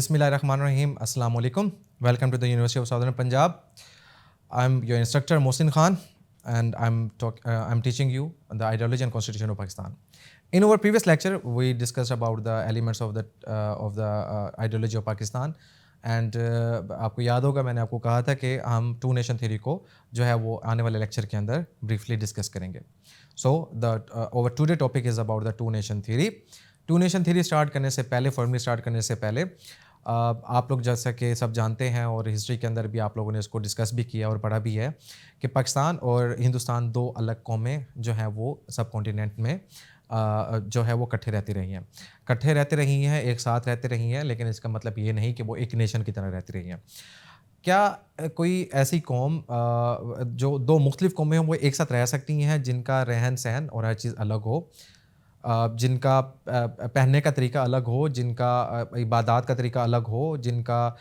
Bismillahirrahmanirrahim. Assalamu alaikum. Welcome to the University of Southern Punjab. I'm your instructor Mohsin Khan, and I'm teaching you the ideology and constitution of Pakistan. In our previous lecture, we discussed about the elements of the ideology of Pakistan. And आपको याद होगा मैंने आपको कहा था कि हम to nation theory को जो है वो आने वाले लेक्चर के अंदर ब्रीफली डिस्कस करेंगे. So the over today topic is about the two nation theory. Two nation theory start करने से पहले, फॉर्मली स्टार्ट करने से पहले, आप लोग जैसा कि सब जानते हैं और हिस्ट्री के अंदर भी आप लोगों ने इसको डिस्कस भी किया और पढ़ा भी है कि पाकिस्तान और हिंदुस्तान दो अलग कौमें जो हैं वो सब कॉन्टिनेंट में जो है वो इकट्ठे रहती रही हैं, एक साथ रहती रही हैं, लेकिन इसका मतलब ये नहीं कि वो एक नेशन की तरह रहती रही हैं. क्या कोई ऐसी कौम जो दो मुख्तलिफ कौमें हों वो एक साथ रह सकती हैं जिनका रहन सहन और हर चीज़ अलग हो, जिनका पहनने का तरीका अलग हो, जिनका इबादत का तरीका अलग हो, जिनका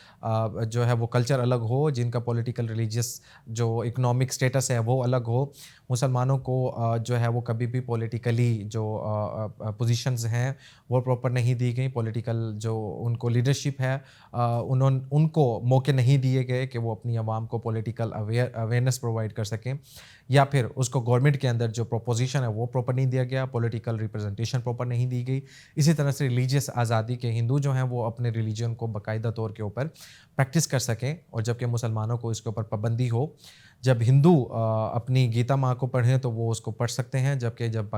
जो है वो कल्चर अलग हो, जिनका पॉलिटिकल रिलीजियस जो इकोनॉमिक स्टेटस है वो अलग हो, मुसलमानों को जो है वो कभी भी पॉलिटिकली जो पोजीशंस हैं वो प्रॉपर नहीं दी गई, पॉलिटिकल जो उनको लीडरशिप है उनको मौके नहीं दिए गए कि वो अपनी आवाम को पॉलिटिकल अवेयरनेस प्रोवाइड कर सकें, या फिर उसको गवर्नमेंट के अंदर जो प्रोपोजिशन है वो प्रॉपर नहीं दिया गया, पॉलिटिकल रिप्रेजेंटेशन प्रॉपर नहीं दी गई. इसी तरह से रिलीजियस आज़ादी के हिंदू जो हैं वो अपने रिलीजन को बाकायदा तौर के ऊपर प्रैक्टिस कर सकें, और जबकि मुसलमानों को इसके ऊपर पाबंदी हो. जब हिंदू अपनी गीता माँ को पढ़ें तो वो उसको पढ़ सकते हैं, जबकि जब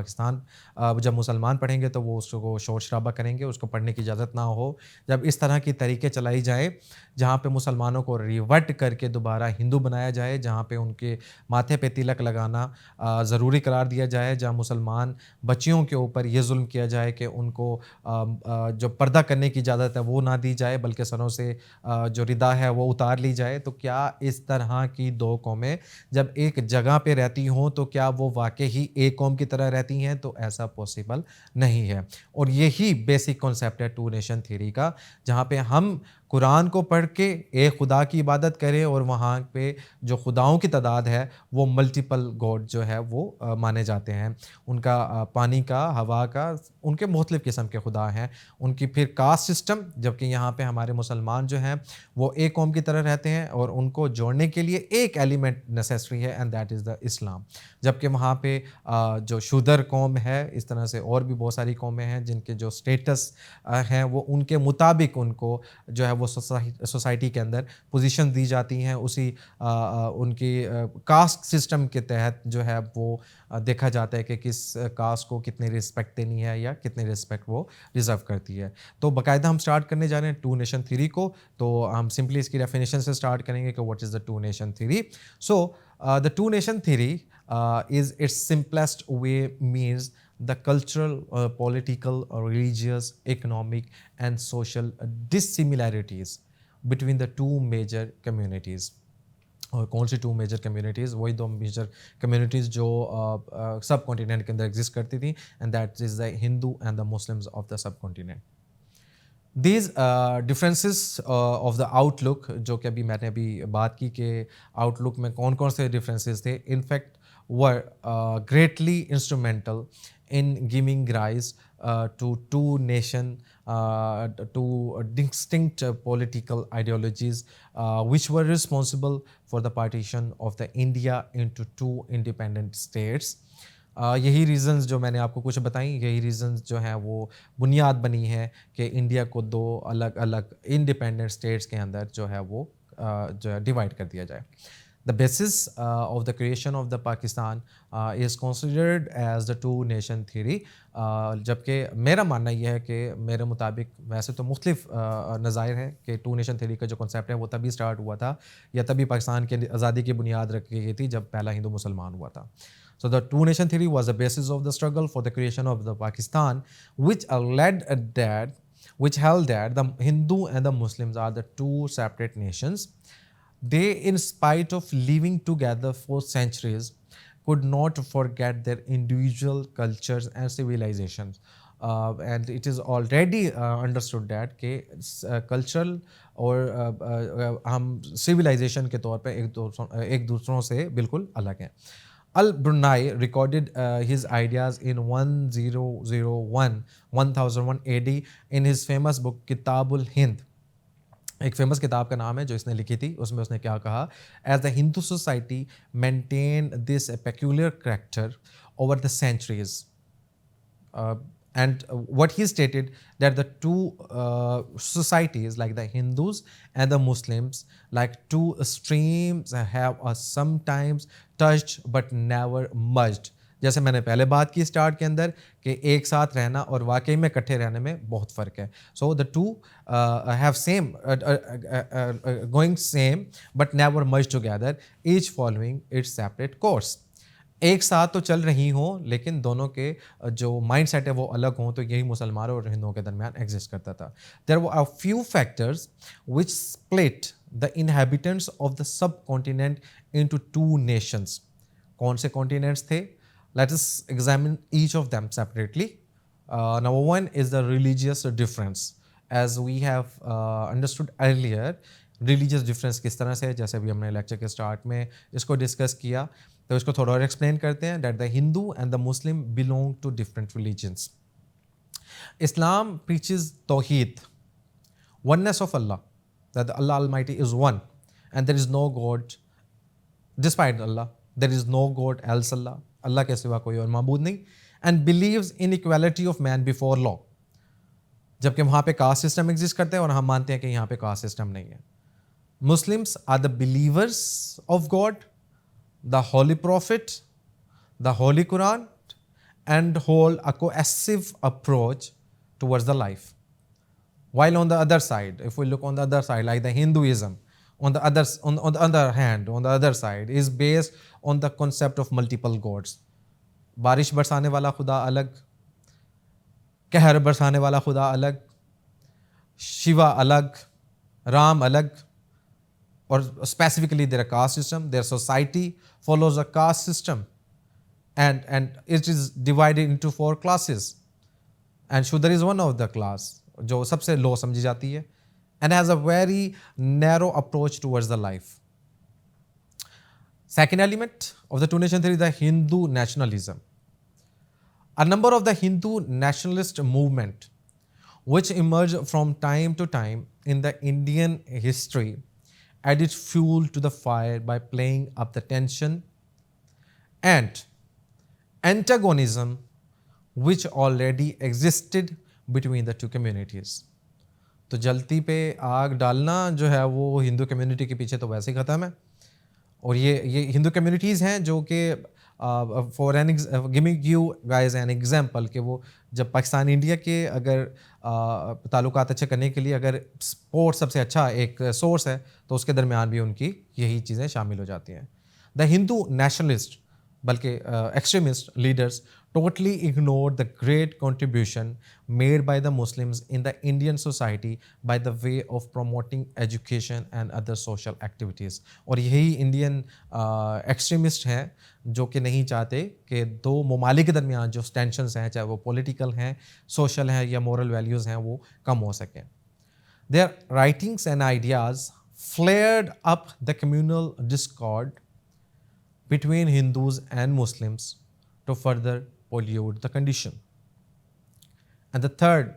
मुसलमान पढ़ेंगे तो वो उसको शोर शराबा करेंगे, उसको पढ़ने की इजाज़त ना हो. जब इस तरह की तरीके चलाई जाए जहाँ पे मुसलमानों को रिवर्ट करके दोबारा हिंदू बनाया जाए, जहाँ पे उनके माथे पे तिलक लगाना ज़रूरी करार दिया जाए, जहाँ मुसलमान बच्चियों के ऊपर ये जुल्म किया जाए कि उनको जो पर्दा करने की इजाज़त है वो ना दी जाए, बल्कि सरों से जो रिदा है वो उतार ली जाए, तो क्या इस तरह की दो कौमें जब एक जगह पे रहती हों तो क्या वो वाकई ही एक कौम की तरह रहती हैं? तो ऐसा पॉसिबल नहीं है. और यही बेसिक कॉन्सेप्ट है टू नेशन थ्योरी का, जहाँ पे हम कुरान को पढ़ के एक खुदा की इबादत करें और वहाँ पे जो खुदाओं की तादाद है वो मल्टीपल गॉड जो है वो माने जाते हैं. उनका पानी का, हवा का, उनके मुख्तलिफ़ किस्म के खुदा हैं. उनकी फिर कास्ट सिस्टम, जबकि यहाँ पे हमारे मुसलमान जो हैं वो एक कौम की तरह रहते हैं और उनको जोड़ने के लिए एक एलिमेंट नेसेसरी है, एंड दैट इज़ द इस्लाम. जबकि वहाँ पे जो शूदर कौम है, इस तरह से और भी बहुत सारी कौमें हैं जिनके जो स्टेटस हैं वो उनके मुताबिक उनको जो है वो सोसाइटी के अंदर पोजीशन दी जाती हैं, उसी उनकी कास्ट सिस्टम के तहत जो है वो देखा जाता है कि किस कास्ट को कितनी रिस्पेक्ट देनी है या कितनी रिस्पेक्ट वो डिज़र्व करती है. तो बाकायदा हम स्टार्ट करने जा रहे हैं टू नेशन थ्योरी को. तो हम सिंपली इसकी डेफिनेशन से स्टार्ट करेंगे कि what is the two nation theory. So the two nation theory is it's simplest way means the cultural, political, religious, economic, and social dissimilarities between the two major communities. और कौन सी to major communities? वही दो major communities जो सब continent के अंदर exist करती थी, and that is the Hindu and the Muslims of the सब continent. These differences of the outlook, जो कि अभी मैंने अभी बात की कि आउटलुक में कौन कौन से डिफरेंसेस थे, in fact were greatly instrumental in giving rise to two nation, two distinct political ideologies which were responsible for the partition of the India into two independent states. यही रीज़न्स जो मैंने आपको कुछ बताई, यही रीज़न्स जो हैं वो बुनियाद बनी है कि इंडिया को दो अलग अलग इंडिपेंडेंट स्टेट्स के अंदर जो है वो जो है डिवाइड कर दिया जाए. The basis of the creation of the Pakistan is considered as the two nation theory. जबकि मेरा मानना यह है कि मेरे मुताबिक वैसे तो मुख्तलिफ नज़ायर हैं कि टू नेशन थ्योरी का जो कॉन्सेप्ट है वो तभी स्टार्ट हुआ था या तभी पाकिस्तान की आज़ादी की बुनियाद रखी गई थी जब पहला हिंदू मुसलमान हुआ था. So the two nation theory was the basis of the struggle for the creation of the Pakistan, which held that the Hindu and the Muslims are the two separate nations. They, in spite of living together for centuries, could not forget their individual cultures and civilizations. And it is already understood that कि cultural और हम civilization के तौर पे एक दूसरों से बिल्कुल अलग हैं. Al-Brunei recorded his ideas in 1001 AD in his famous book Kitabul Hind. एक फेमस किताब का नाम है जो इसने लिखी थी, उसमें उसने क्या कहा, as the Hindu society maintain this peculiar character over the centuries. And what he stated that the two societies, like the Hindus and the Muslims, like two streams, have sometimes touched but never merged. जैसे मैंने पहले बात की start के अंदर कि एक साथ रहना और वाकई में इकट्ठे रहने में बहुत फ़र्क है. So the two have same going same but never merge together, each following it's separate course. एक साथ तो चल रही हों लेकिन दोनों के जो माइंड सेट है वो अलग हों, तो यही मुसलमानों और हिंदुओं के दरमियान एग्जिस्ट करता था. There were a few factors which split the inhabitants of the subcontinent into two nations. कौन से कॉन्टिनेंट्स थे? Let us examine each of them separately. Number one is the religious difference. As we have understood earlier, religious difference किस तरह से है, जैसे अभी हमने लेक्चर के स्टार्ट में इसको डिस्कस किया, तो इसको थोड़ा और एक्सप्लेन करते हैं. That the Hindu and the Muslim belong to different religions. Islam preaches तौहीद, oneness of Allah, that Allah Almighty is one and there is no God despite Allah, there is no God else Allah, अल्लाह के सिवा कोई और माबूद नहीं, and believes in equality of man before law. जबकि वहाँ पे caste system exist करते हैं और हम मानते हैं कि यहाँ पे कास्ट सिस्टम नहीं है. Muslims are the believers of God, the Holy Prophet, the Holy Quran, and hold a cohesive approach towards the life. While on the other side, if we look on the other side, like the Hinduism, on the other hand, on the other side, is based on the concept of multiple gods. बारिश बरसाने वाला खुदा अलग, कहर बरसाने वाला खुदा अलग, शिवा अलग, राम अलग, or specifically their caste system, their society follows a caste system, and it is divided into 4 classes, and Shudra is one of the class जो सबसे low समझी जाती है, and has a very narrow approach towards the life. Second element of the two nation theory is the Hindu nationalism. A number of the Hindu nationalist movement which emerged from time to time in the Indian history added fuel to the fire by playing up the tension and antagonism which already existed between the two communities. तो जलती पे आग डालना जो है वो Hindu community के पीछे तो वैसे ही ख़त्म है. और ये हिंदू कम्युनिटीज़ हैं जो कि for an giving you guys an example कि वो जब पाकिस्तान इंडिया के अगर ताल्लुकात अच्छे करने के लिए अगर स्पोर्ट सबसे अच्छा एक सोर्स है तो उसके दरमियान भी उनकी यही चीज़ें शामिल हो जाती हैं. द हिंदू नेशनलिस्ट बल्कि extremist leaders totally ignored the great contribution made by the Muslims in the Indian society by the way of promoting education and other social activities. और यही इंडियन एक्सट्रीमिस्ट हैं जो कि नहीं चाहते कि दो ममालिक के दरमियान जो टेंशन्स हैं, चाहे वो पॉलिटिकल हैं, सोशल हैं या मोरल वैल्यूज़ हैं, वो कम हो सकें. Their writings and ideas flared up the communal discord between Hindus and Muslims to further pollute the condition. And the third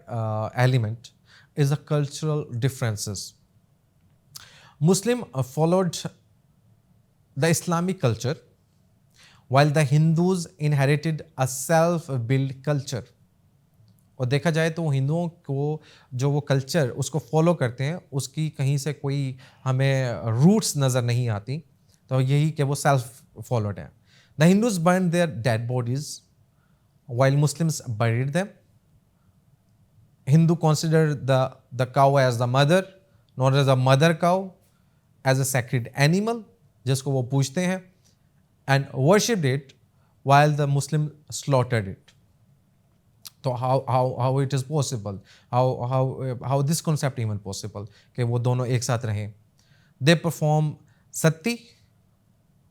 element is the cultural differences. Muslim followed the Islamic culture while the Hindus inherited a self-built culture. और देखा जाए तो हिंदुओं को जो वो culture उसको follow करते हैं उसकी कहीं से कोई हमें रूट्स नज़र नहीं आती, तो यही कि वो सेल्फ फॉलोड हैं. The Hindus burned their dead bodies while Muslims buried them. Hindu considered the cow as the mother, not as a mother cow, as a sacred animal जिसको वो पूजते हैं, and worshipped it while the Muslim slaughtered it. तो how it is possible? How this concept even possible कि वो दोनों एक साथ रहें? They perform sati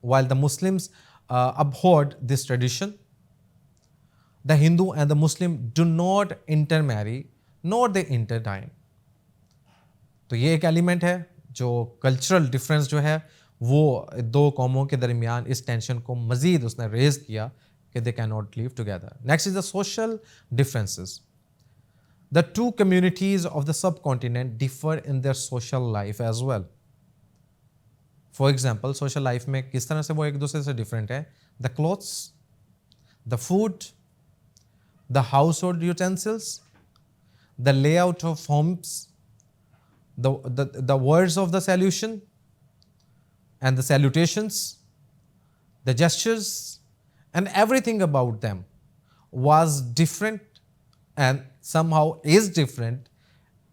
while the Muslims abhorred this tradition. The Hindu and the Muslim do not intermarry nor they interdine. तो ये एक एलिमेंट है जो कल्चरल डिफरेंस जो है वो दो कौमों के दरमियान इस टेंशन को मज़ीद उसने रेज किया कि they cannot live together. Next is the social differences. The two communities of the subcontinent differ in their social life as well. For example, social life में किस तरह से वो एक दूसरे से different है? The clothes, the food, the household utensils, the layout of homes, the words of the salutation and the salutations, the gestures, and everything about them was different and somehow is different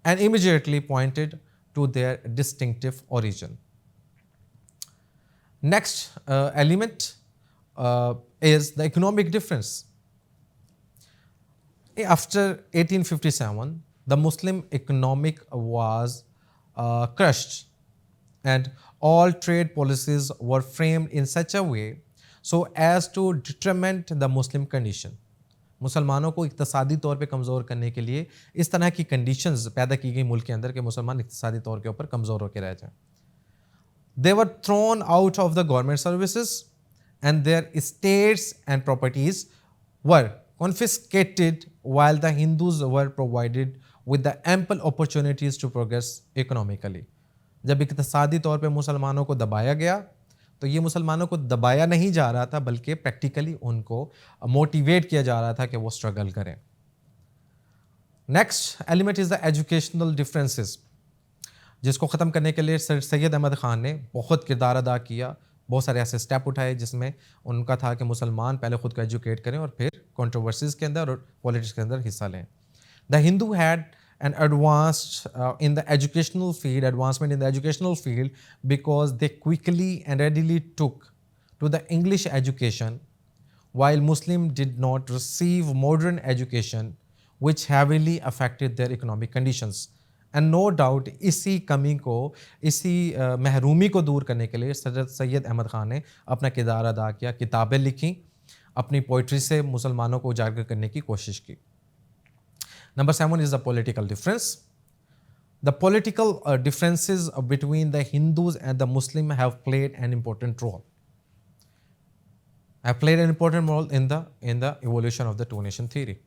and immediately pointed to their distinctive origin. Next element is the economic difference. After 1857, the Muslim economic was crushed, and all trade policies were framed in such a way so as to detriment the Muslim condition. मुसलमानों को इक्तिसादी तौर पे कमज़ोर करने के लिए इस तरह की कंडीशंस पैदा की गई मुल्क के अंदर कि मुसलमान इक्तिसादी तौर के ऊपर कमज़ोर होकर रह जाएं. They were thrown out of the government services and their estates and properties were confiscated while the Hindus were provided with the ample opportunities to progress economically. जब इक्तिसादी तौर पे मुसलमानों को दबाया गया तो ये मुसलमानों को दबाया नहीं जा रहा था बल्कि प्रैक्टिकली उनको मोटिवेट किया जा रहा था कि वो स्ट्रगल करें. Next element is the educational differences, जिसको ख़त्म करने के लिए सर सैयद अहमद ख़ान ने बहुत किरदार अदा किया. बहुत सारे ऐसे स्टेप उठाए जिसमें उनका था कि मुसलमान पहले ख़ुद को एजुकेट करें और फिर कंट्रोवर्सीज़ के अंदर और पॉलिटिक्स के अंदर हिस्सा लें. The Hindu had an advancement in the educational field because they quickly and readily took to the English education, while Muslim did not receive modern education, which heavily affected their economic conditions. And no doubt इसी कमी को, इसी महरूमी को दूर करने के लिए सैयद अहमद ख़ान ने अपना किरदार अदा किया, किताबें लिखी, अपनी पोइट्री से मुसलमानों को उजागर करने की कोशिश की. Number 7 is the political difference. The political differences between the Hindus and the Muslims have played an important role. Have played an important role in the evolution of the two-nation theory.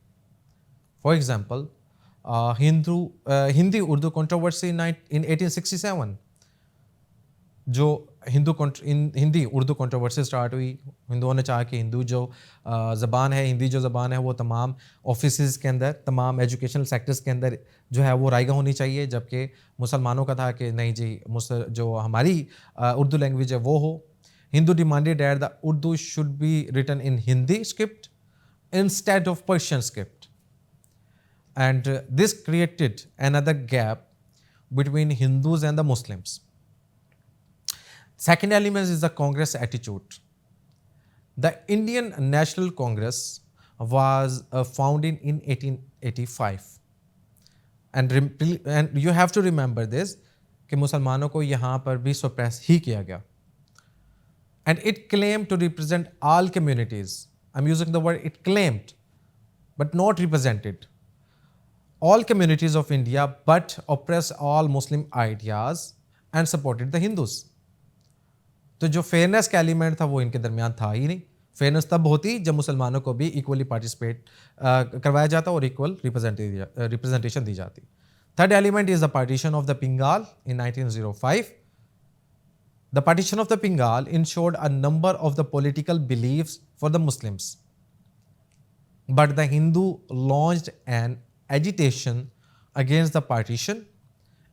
For example, Hindi-Urdu controversy in 1867, जो Hindi Urdu controversy start हुई. हिंदुओं ने चाहा कि हिंदी जो ज़बान है वो तमाम ऑफिसेज़ के अंदर, तमाम एजुकेशनल सेक्टर्स के अंदर जो है वो राइगा होनी चाहिए, जबकि मुसलमानों का था कि नहीं जी जो हमारी उर्दू लैंग्वेज है वो हो. Hindu demanded that the Urdu should be written in Hindi script instead of Persian script, and this created another gap between Hindus and the Muslims. Second element is the Congress attitude. The Indian National Congress was founded in 1885, and you have to remember this कि मुसलमानों को यहाँ पर भी suppress ही किया गया. And it claimed to represent all communities. I'm using the word it claimed, but not represented all communities of India, but oppressed all Muslim ideas and supported the Hindus. तो जो फेयरनेस का element था वो इनके दरमियान था ही नहीं. Fairness तब होती जब मुसलमानों को भी इक्वली पार्टिसिपेट करवाया जाता और इक्वल रिप्रेजेंटेशन दी जाती. Third element is the partition of the Bengal in 1905. The partition of the Bengal ensured a number of the political believes for the Muslims, but the Hindu launched an agitation against the partition,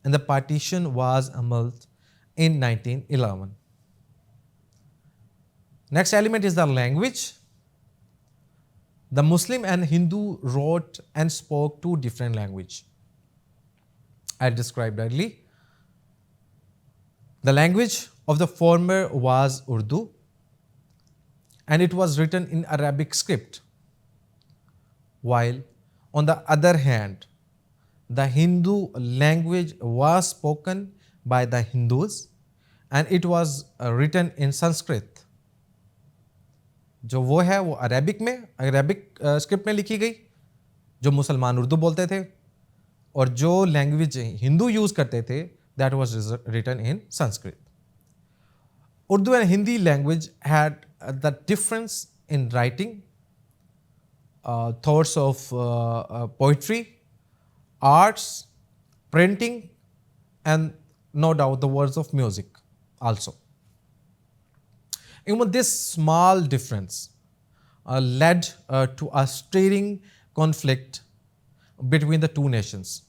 and the partition was annulled in 1911. Next element is the language. The Muslim and Hindu wrote and spoke two different languages. I described earlier. The language of the former was Urdu, and it was written in Arabic script, while on the other hand, the Hindu language was spoken by the Hindus, and it was written in Sanskrit. जो वो है वो Arabic script में लिखी गई, जो मुसलमान उर्दू बोलते थे, और जो लैंग्वेज हिंदू यूज़ करते थे that was written in Sanskrit. Urdu and Hindi language had the difference in writing, thoughts of poetry, arts, printing, and no doubt the words of music also. Even this small difference led to a stirring conflict between the two nations.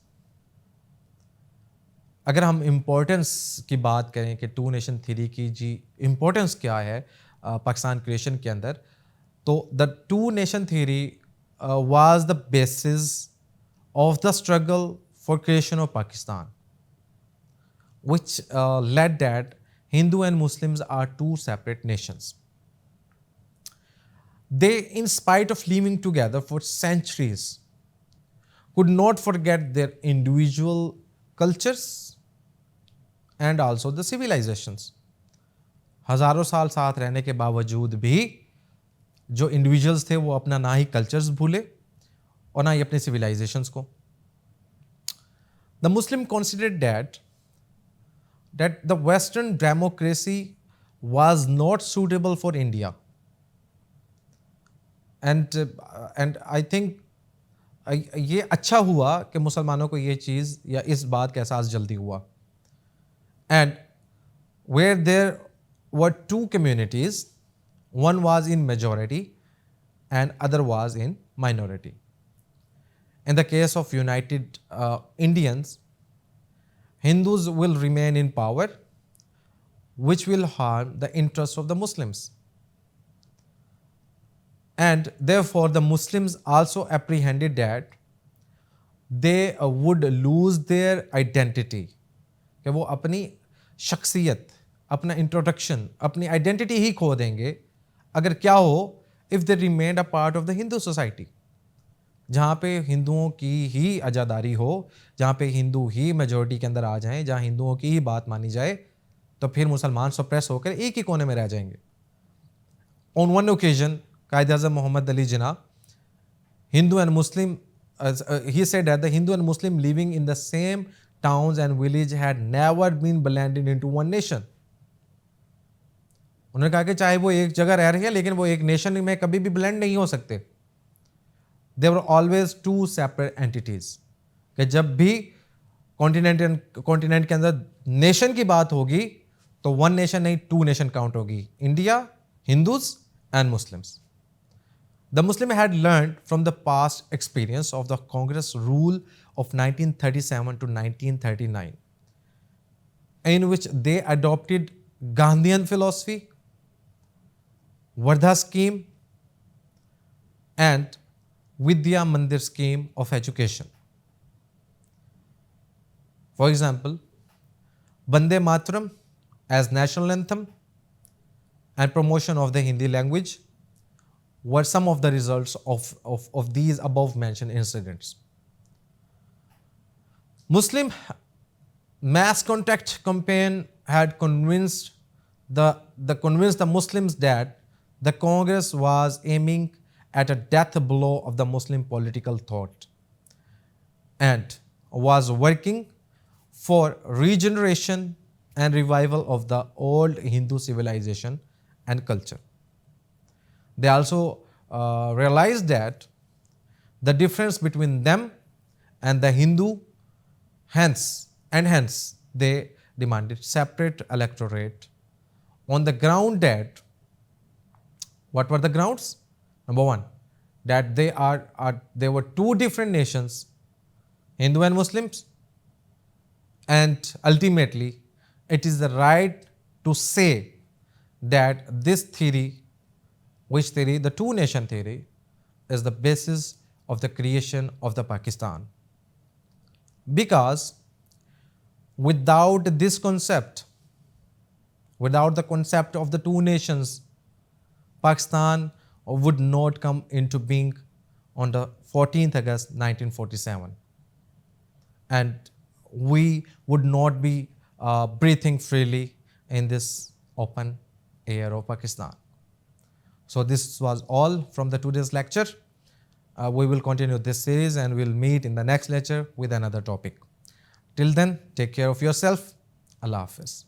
अगर हम importance की बात करें कि to nation theory की जी importance क्या है Pakistan creation के अंदर, तो the two nation theory was the basis of the struggle for creation of Pakistan, which led that Hindu and Muslims are two separate nations. They, in spite of living together for centuries, could not forget their individual cultures and also the civilizations. हजारों साल साथ रहने के बावजूद भी जो individuals थे वो अपना ना ही कल्चर्स भूले और ना ही अपने सिविलाइजेशंस को. The Muslim considered that the Western democracy was not suitable for India. And I think ये अच्छा हुआ कि मुसलमानों को ये चीज़ या इस बात का एहसास जल्दी हुआ. And where there were two communities, one was in majority and other was in minority. In the case of United Indians, Hindus will remain in power, which will harm the interests of the Muslims. And therefore, the Muslims also apprehended that they would lose their identity. कि वो अपनी शख्सियत, अपना introduction, अपनी identity ही खो देंगे अगर क्या हो, if they remained a part of the Hindu society, जहाँ पे हिंदुओं की ही आज़ादारी हो, जहाँ पे हिंदू ही मेजॉरिटी के अंदर आ जाएं, जहाँ हिंदुओं की ही बात मानी जाए, तो फिर मुसलमान सप्रेस होकर एक ही कोने में रह जाएंगे. On one occasion Quaid-e-Azam Mohammad Ali Jinnah, Hindu and Muslim, he said that the Hindu and Muslim living in the same towns and village had never been blended into one nation. उन्होंने कहा कि चाहे वो एक जगह रह रही है लेकिन वो एक नेशन में कभी भी ब्लेंड नहीं हो सकते. They were always two separate entities. कि जब भी कॉन्टिनेंट के अंदर नेशन की बात होगी तो वन नेशन नहीं, टू नेशन काउंट होगी. India, Hindus and Muslims. The Muslim had learned from the past experience of the Congress rule of 1937 to 1939, in which they adopted Gandhian philosophy, Vardha scheme, and Vidya Mandir scheme of education. For example, Vande Mataram as national anthem and promotion of the Hindi language were some of the results of these above mentioned incidents. Muslim mass contact campaign had convinced the Muslims that the Congress was aiming at a death blow of the Muslim political thought and was working for regeneration and revival of the old Hindu civilization and culture. They also realized that the difference between them and the Hindu, hence they demanded separate electorate on the ground that, what were the grounds? Number one, that there were two different nations, Hindu and Muslims, and ultimately it is the right to say that this theory, which theory? The two nation theory, is the basis of the creation of the Pakistan. Because without this concept, without the concept of the two nations, Pakistan would not come into being on the 14th August 1947. And we would not be breathing freely in this open air of Pakistan. So this was all from the today's lecture. We will continue this series and we'll meet in the next lecture with another topic. Till then, take care of yourself. Allah Hafiz.